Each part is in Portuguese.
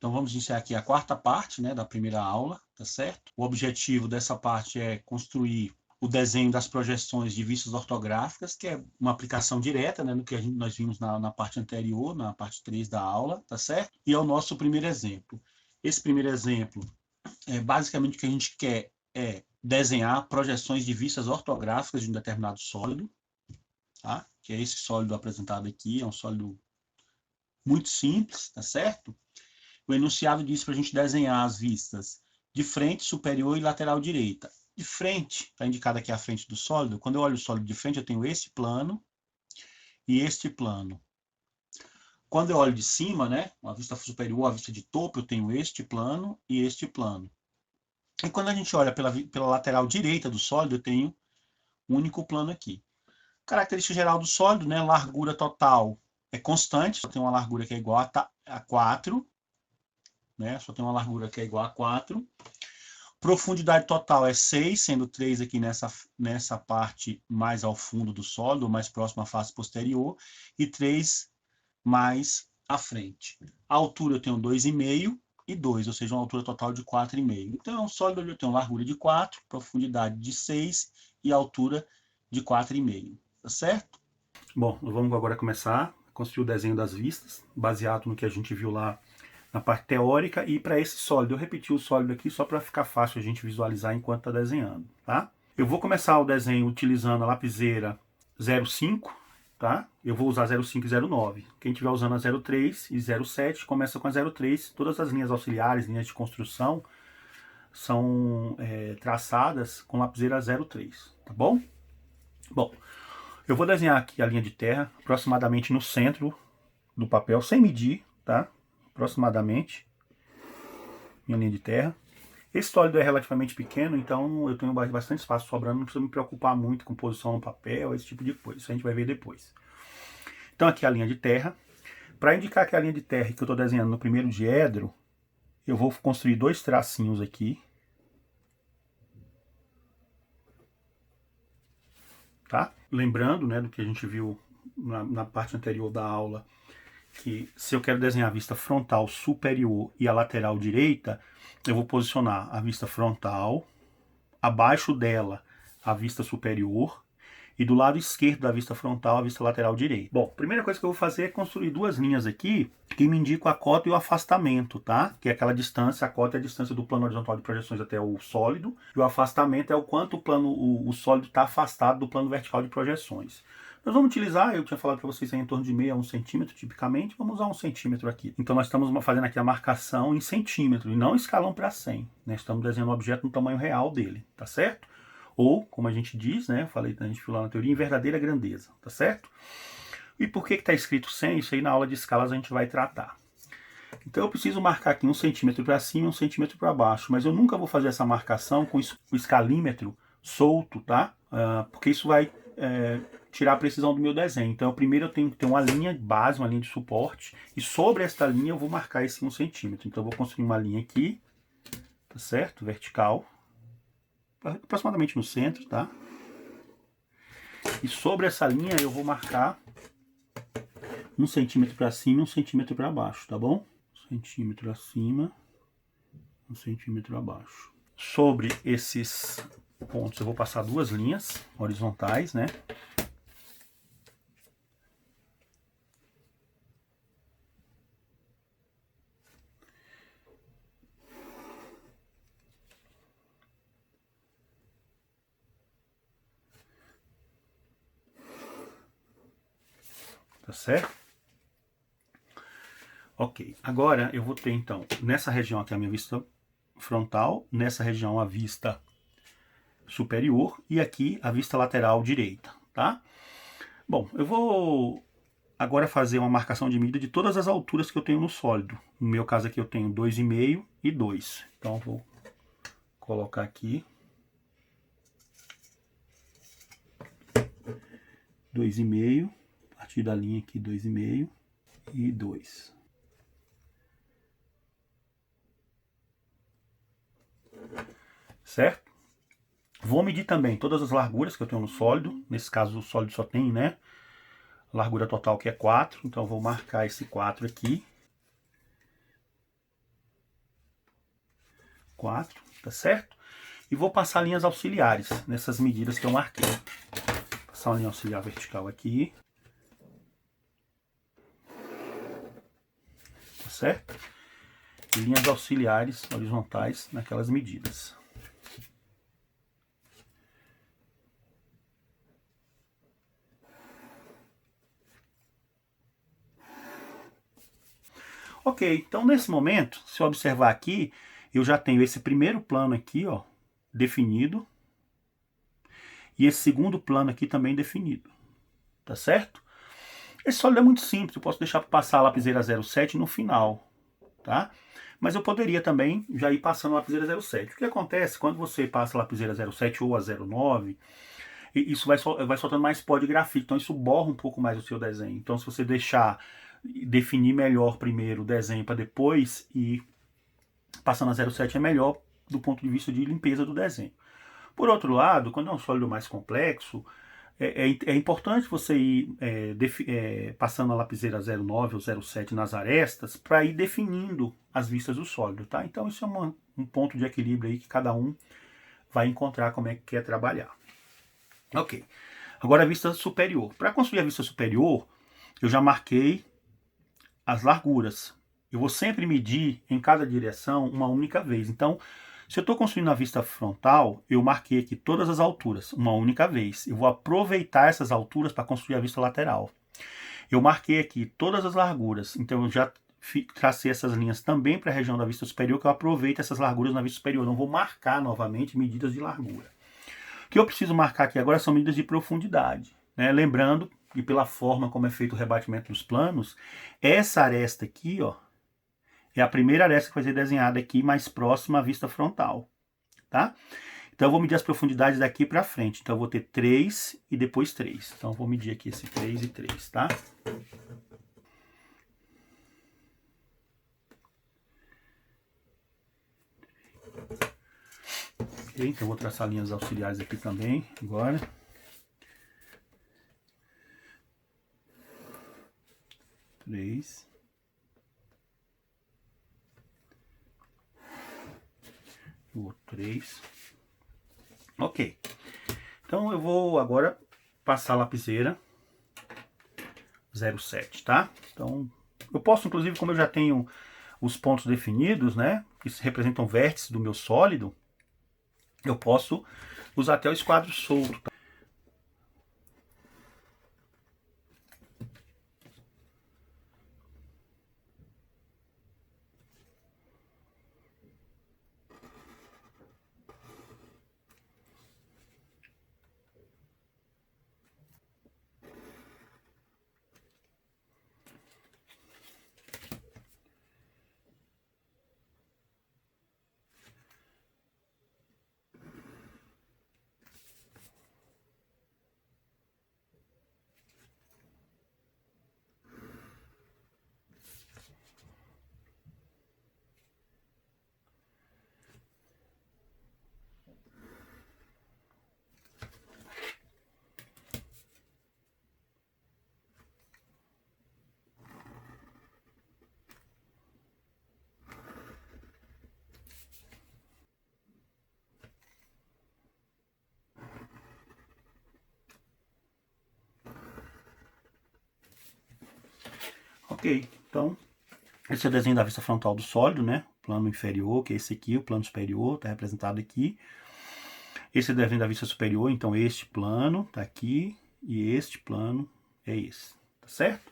Então vamos iniciar aqui a quarta parte, né, da primeira aula, tá certo? O objetivo dessa parte é construir o desenho das projeções de vistas ortográficas, que é uma aplicação direta, né, no que nós vimos na parte anterior, na parte 3 da aula, tá certo? E é o nosso primeiro exemplo. Esse primeiro exemplo, basicamente o que a gente quer é desenhar projeções de vistas ortográficas de um determinado sólido, tá? Que é esse sólido apresentado aqui, é um sólido muito simples, tá certo? O enunciado diz para a gente desenhar as vistas de frente, superior e lateral direita. De frente, está indicado aqui a frente do sólido. Quando eu olho o sólido de frente, eu tenho este plano e este plano. Quando eu olho de cima, né, a vista superior, a vista de topo, eu tenho este plano e este plano. E quando a gente olha pela lateral direita do sólido, eu tenho um único plano aqui. Característica geral do sólido, né, largura total é constante, só tem uma largura que é igual a 4, né, só tem uma largura que é igual a 4. Profundidade total é 6, sendo 3 aqui nessa parte mais ao fundo do sólido, mais próximo à face posterior, e 3 mais à frente. A altura eu tenho 2,5 e 2, ou seja, uma altura total de 4,5. Então, é um sólido onde eu tenho largura de 4, profundidade de 6 e altura de 4,5. Tá certo? Bom, vamos agora começar a construir o desenho das vistas, baseado no que a gente viu lá na parte teórica. E para esse sólido, eu repeti o sólido aqui só para ficar fácil a gente visualizar enquanto está desenhando, tá? Eu vou começar o desenho utilizando a lapiseira 05, tá? Eu vou usar 05 e 09. Quem estiver usando a 03 e 07, começa com a 03. Todas as linhas auxiliares, linhas de construção, são traçadas com lapiseira 03, tá bom? Bom, eu vou desenhar aqui a linha de terra, aproximadamente no centro do papel, sem medir, tá? Aproximadamente, minha linha de terra. Esse sólido é relativamente pequeno, então eu tenho bastante espaço sobrando, não preciso me preocupar muito com posição no papel, esse tipo de coisa, isso a gente vai ver depois. Então aqui é a linha de terra. Para indicar que é a linha de terra que eu estou desenhando no primeiro diedro, eu vou construir dois tracinhos aqui. Tá? Lembrando, né, do que a gente viu na parte anterior da aula, que se eu quero desenhar a vista frontal superior e a lateral direita, eu vou posicionar a vista frontal, abaixo dela a vista superior e do lado esquerdo da vista frontal a vista lateral direita. Bom, a primeira coisa que eu vou fazer é construir duas linhas aqui que me indicam a cota e o afastamento, tá? Que é aquela distância, a cota é a distância do plano horizontal de projeções até o sólido, e o afastamento é o quanto o sólido está afastado do plano vertical de projeções. Nós vamos utilizar, eu tinha falado para vocês, em torno de meio a 1 centímetro, tipicamente, vamos usar 1 centímetro aqui. Então nós estamos fazendo aqui a marcação em centímetro, e não escalão para 100. Né? Estamos desenhando o objeto no tamanho real dele, tá certo? Ou, como a gente diz, né, a gente viu lá na teoria, em verdadeira grandeza, tá certo? E por que está escrito 100? Isso aí na aula de escalas a gente vai tratar. Então eu preciso marcar aqui 1 centímetro para cima e 1 centímetro para baixo, mas eu nunca vou fazer essa marcação com o escalímetro solto, tá? Porque isso vai tirar a precisão do meu desenho. Então primeiro eu tenho que ter uma linha base, uma linha de suporte, e sobre esta linha eu vou marcar esse 1 centímetro. Então eu vou construir uma linha aqui, tá certo? Vertical, aproximadamente no centro, tá? E sobre essa linha eu vou marcar 1 centímetro para cima e 1 centímetro para baixo, tá bom? 1 centímetro acima, 1 centímetro abaixo. Sobre esses pontos eu vou passar duas linhas horizontais, né? Tá certo? Ok, agora eu vou ter então, nessa região aqui a minha vista frontal, nessa região a vista superior e aqui a vista lateral direita, tá? Bom, eu vou agora fazer uma marcação de medida de todas as alturas que eu tenho no sólido. No meu caso aqui eu tenho 2,5 e 2. Então eu vou colocar aqui 2,5, a partir da linha aqui 2,5 e 2. Certo? Vou medir também todas as larguras que eu tenho no sólido. Nesse caso o sólido só tem, né, largura total que é 4. Então eu vou marcar esse 4 aqui. 4, tá certo? E vou passar linhas auxiliares nessas medidas que eu marquei. Passar uma linha auxiliar vertical aqui. Tá certo? E linhas auxiliares horizontais naquelas medidas. Ok, então nesse momento, se eu observar aqui, eu já tenho esse primeiro plano aqui, ó, definido. E esse segundo plano aqui também definido. Tá certo? Esse sólido é muito simples, eu posso deixar passar a lapiseira 07 no final, tá? Mas eu poderia também já ir passando a lapiseira 07. O que acontece quando você passa a lapiseira 07 ou a 09, isso vai soltando mais pó de grafite, então isso borra um pouco mais o seu desenho. Então se você deixar definir melhor primeiro o desenho para depois ir passando a 07 é melhor do ponto de vista de limpeza do desenho. Por outro lado, quando é um sólido mais complexo, é importante você ir passando a lapiseira 09 ou 07 nas arestas para ir definindo as vistas do sólido, tá? Então isso é um ponto de equilíbrio aí que cada um vai encontrar como é que quer trabalhar. Ok. Agora a vista superior. Para construir a vista superior, eu já marquei as larguras. Eu vou sempre medir em cada direção uma única vez. Então, se eu estou construindo a vista frontal, eu marquei aqui todas as alturas, uma única vez. Eu vou aproveitar essas alturas para construir a vista lateral. Eu marquei aqui todas as larguras, então eu já tracei essas linhas também para a região da vista superior, que eu aproveito essas larguras na vista superior. Não vou marcar novamente medidas de largura. O que eu preciso marcar aqui agora são medidas de profundidade, né? Lembrando que pela forma como é feito o rebatimento dos planos, essa aresta aqui, ó, é a primeira aresta que vai ser desenhada aqui mais próxima à vista frontal, tá? Então eu vou medir as profundidades daqui para frente. Então eu vou ter 3 e depois 3. Então eu vou medir aqui esse 3 e 3, tá? Ok, então eu vou traçar linhas auxiliares aqui também, agora. Três. O outro 3. Ok. Então eu vou agora passar a lapiseira 07, tá? Então eu posso, inclusive, como eu já tenho os pontos definidos, né? Que representam vértices do meu sólido, eu posso usar até o esquadro solto, tá? Ok, então esse é o desenho da vista frontal do sólido, né? Plano inferior, que é esse aqui, o plano superior, está representado aqui. Esse é o desenho da vista superior, então este plano está aqui e este plano é esse, tá certo?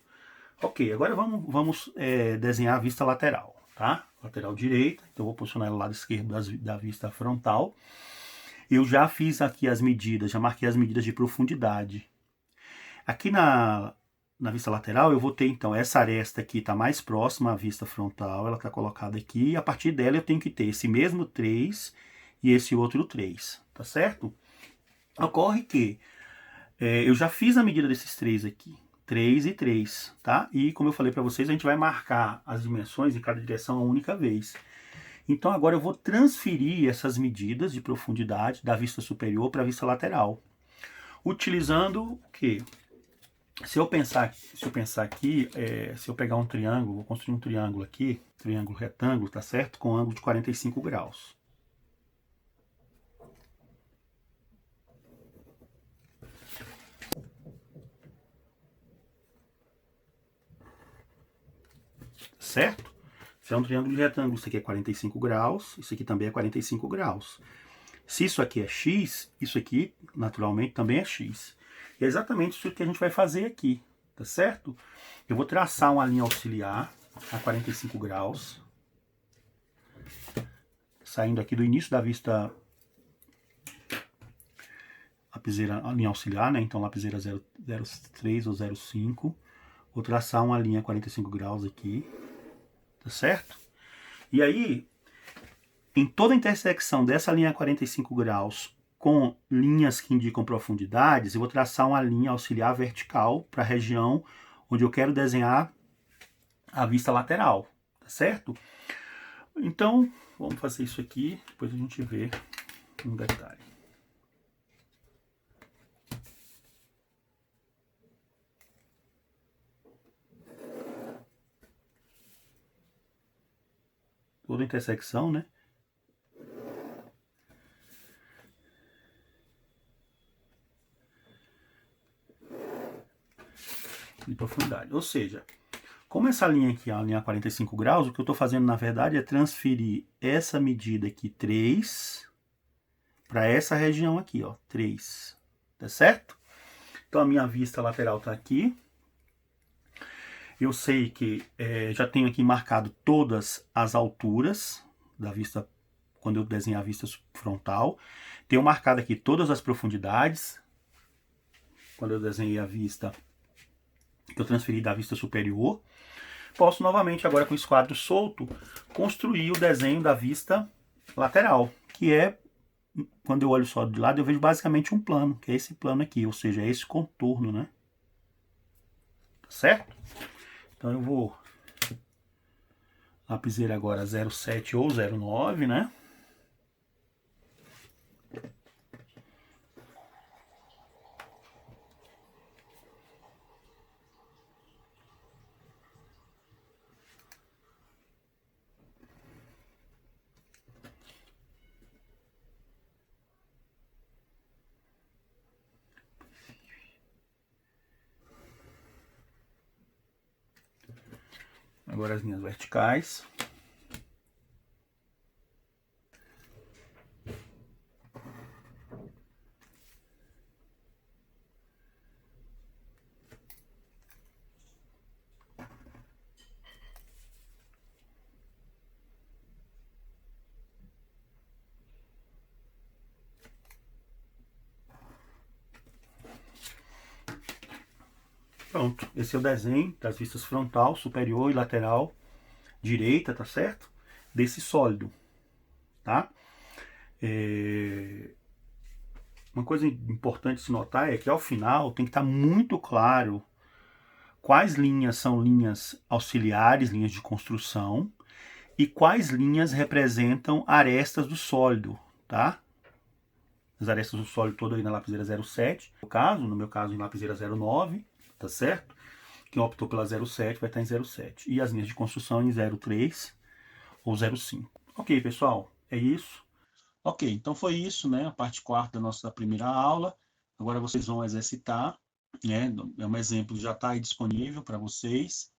Ok, agora vamos desenhar a vista lateral, tá? Lateral direita, então eu vou posicionar ela ao lado esquerdo da vista frontal. Eu já fiz aqui as medidas, já marquei as medidas de profundidade. Aqui na vista lateral eu vou ter então essa aresta aqui está mais próxima à vista frontal, ela está colocada aqui, e a partir dela eu tenho que ter esse mesmo 3 e esse outro 3, tá certo? Ocorre que eu já fiz a medida desses 3 aqui, 3 e 3, tá? E como eu falei para vocês, a gente vai marcar as dimensões em cada direção uma única vez. Então agora eu vou transferir essas medidas de profundidade da vista superior para a vista lateral. Utilizando o quê? Se eu pensar aqui, se eu pegar um triângulo, vou construir um triângulo aqui, triângulo retângulo, tá certo? Com ângulo de 45 graus. certo? Se é um triângulo retângulo, isso aqui é 45 graus, isso aqui também é 45 graus. Se isso aqui é x, isso aqui, naturalmente, também é x. E é exatamente isso que a gente vai fazer aqui, tá certo? Eu vou traçar uma linha auxiliar a 45 graus, saindo aqui do início da vista lapiseira, a linha auxiliar, né? Então, lapiseira 0,03 ou 0,5. Vou traçar uma linha 45 graus aqui, tá certo? E aí, em toda a intersecção dessa linha 45 graus com linhas que indicam profundidades, eu vou traçar uma linha auxiliar vertical para a região onde eu quero desenhar a vista lateral, tá certo? Então, vamos fazer isso aqui, depois a gente vê um detalhe. Toda a intersecção, né? De profundidade. Ou seja, como essa linha aqui é a linha 45 graus, o que eu estou fazendo na verdade é transferir essa medida aqui, 3, para essa região aqui, ó, 3. Tá certo? Então a minha vista lateral está aqui. Eu sei que já tenho aqui marcado todas as alturas da vista, quando eu desenhar a vista frontal. Tenho marcado aqui todas as profundidades, quando eu desenhei a vista, que eu transferi da vista superior. Posso novamente, agora com o esquadro solto, construir o desenho da vista lateral, que é, quando eu olho só de lado, eu vejo basicamente um plano, que é esse plano aqui, ou seja, é esse contorno, né? Certo? Então eu vou lapiseira agora 0,7 ou 0,9, né? Agora as linhas verticais. Pronto, esse é o desenho das vistas frontal, superior e lateral, direita, tá certo? Desse sólido, tá? Uma coisa importante se notar é que ao final tem que estar muito claro quais linhas são linhas auxiliares, linhas de construção, e quais linhas representam arestas do sólido, tá? As arestas do sólido todo aí na lapiseira 07, no meu caso em lapiseira 09, tá certo? Quem optou pela 07 vai estar em 07. E as linhas de construção em 03 ou 05. Ok, pessoal, é isso. Ok, então foi isso, né? A parte quarta da nossa primeira aula. Agora vocês vão exercitar, né? É um exemplo que já está aí disponível para vocês.